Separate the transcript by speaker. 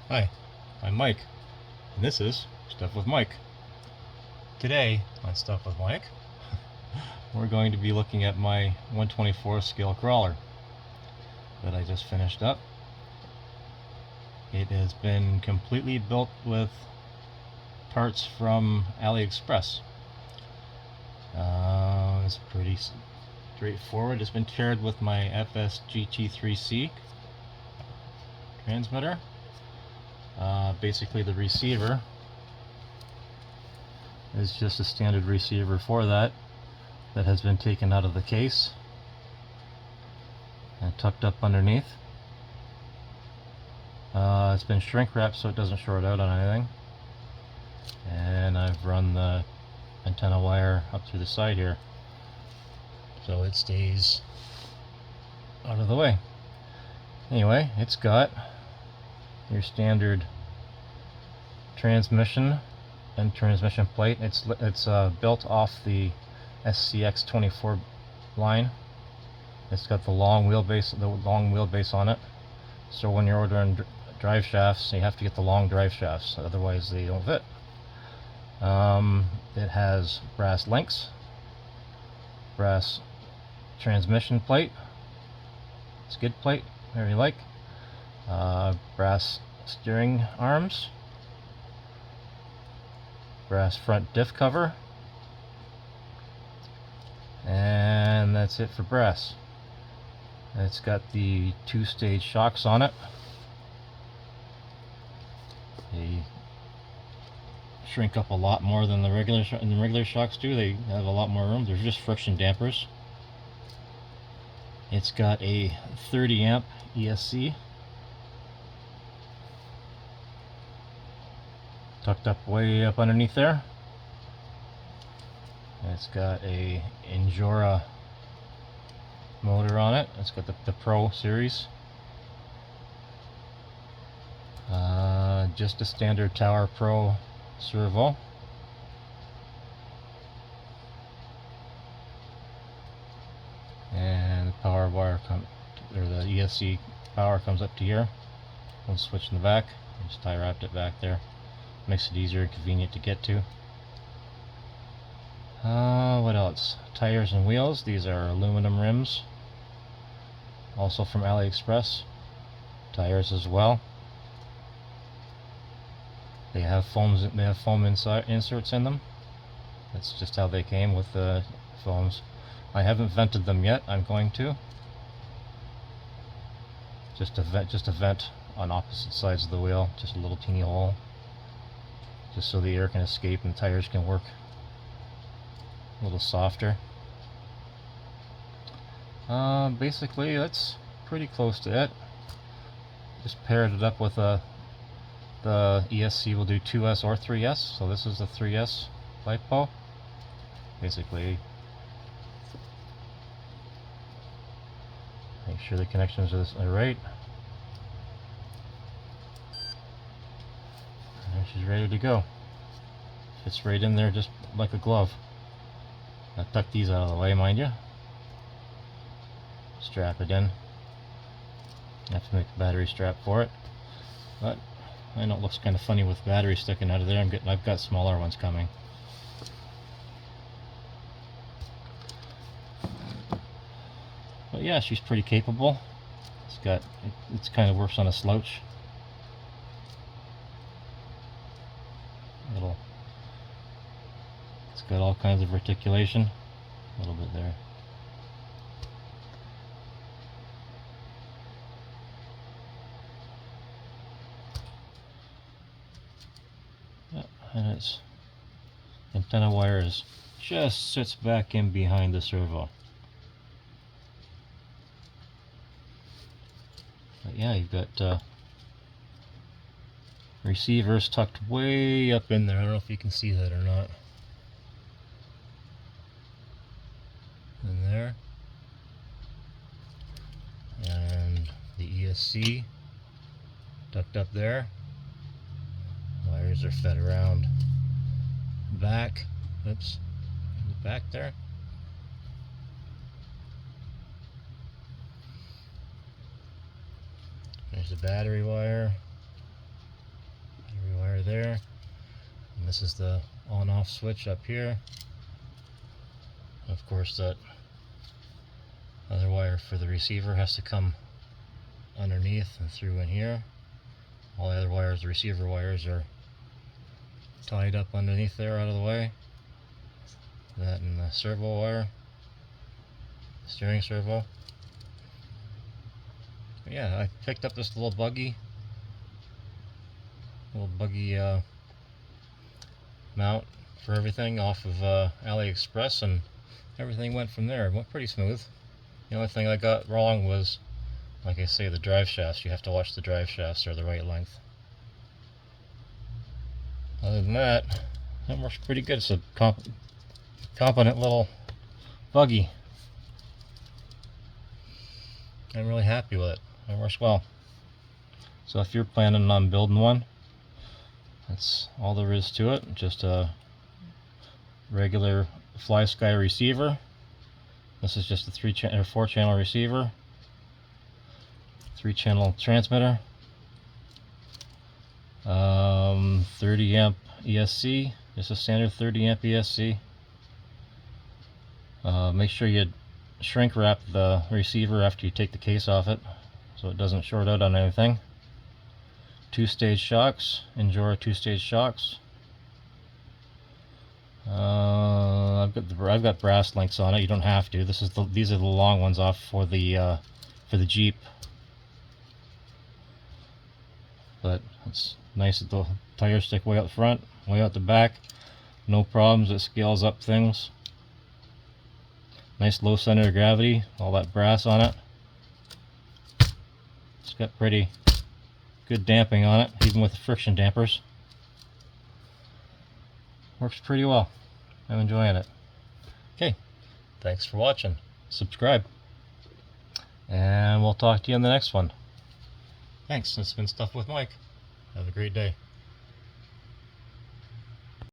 Speaker 1: Hi, I'm Mike, and this is Stuff with Mike. Today on Stuff with Mike, we're going to be looking at my 124 scale crawler that I just finished up. It has been completely built with parts from AliExpress. It's pretty straightforward. It's been paired with my FS-GT3C transmitter. Basically the receiver is just a standard receiver for that has been taken out of the case and tucked up underneath. It's been shrink wrapped so it doesn't short out on anything, and I've run the antenna wire up through the side here so it stays out of the way. Anyway, it's got your standard transmission and transmission plate. It's built off the SCX24 line. It's got the long wheelbase on it. So when you're ordering drive shafts, you have to get the long drive shafts, otherwise they don't fit. It has brass links, brass transmission plate, skid plate, whatever you like, brass steering arms, brass front diff cover, and that's it for brass. It's got the two-stage shocks on it. They shrink up a lot more than the regular shocks do. They have a lot more room. They're just friction dampers. It's got a 30 amp ESC tucked up way up underneath there. It's got a Injora motor on it. It's got the Pro series. Just a standard Tower Pro servo. And the power wire or the ESC power comes up to here. One switch in the back. I just tie wrapped it back there. Makes it easier and convenient to get to. What else? Tires and wheels. These are aluminum rims, also from AliExpress. Tires as well. They have foam inserts in them. That's just how they came with the foams. I haven't vented them yet. I'm going to. Just a vent on opposite sides of the wheel, just a little teeny hole, just so the air can escape and the tires can work a little softer. Basically that's pretty close to it. Just paired it up with the ESC will do 2S or 3S, so this is the 3S LiPo. Basically, make sure the connections are right. And she's ready to go. Fits right in there just like a glove. I'll tuck these out of the way, mind you. Strap it in. I have to make a battery strap for it, but I know it looks kind of funny with batteries sticking out of there. I've got smaller ones coming. But yeah, she's pretty capable. It's kind of works on a slouch. It's got all kinds of articulation. A little bit there. And its antenna wire just sits back in behind the servo. But yeah, you've got receivers tucked way up in there. I don't know if you can see that or not. In there. And the ESC tucked up there. Wires are fed around back. Oops. The back there. There's the battery wire. there. And this is the on-off switch up here. Of course, that other wire for the receiver has to come underneath and through in here. All the other wires, the receiver wires, are tied up underneath there, out of the way. That and the servo wire, steering servo. But yeah, I picked up this little buggy mount for everything off of AliExpress, and everything went from there. It went pretty smooth. The only thing I got wrong was, like I say, the drive shafts. You have to watch the drive shafts, are the right length. Other than that, that works pretty good. It's a competent little buggy. I'm really happy with it. It works well. So if you're planning on building one, that's all there is to it. Just a regular fly sky receiver. This is just a 4-channel receiver, 3-channel transmitter, 30 amp ESC, just a standard 30 amp ESC. Make sure you shrink wrap the receiver after you take the case off it, so it doesn't short out on anything. 2-stage shocks, Endura 2-stage shocks. I've got brass links on it. You don't have to. These are the long ones off for the Jeep. But it's nice that the tires stick way out front, way out the back. No problems. It scales up things. Nice low center of gravity. All that brass on it. It's got pretty good damping on it, even with the friction dampers. Works pretty well. I'm enjoying it. Okay, thanks for watching. Subscribe, and we'll talk to you in the next one. Thanks. This has been Stuff with Mike. Have a great day.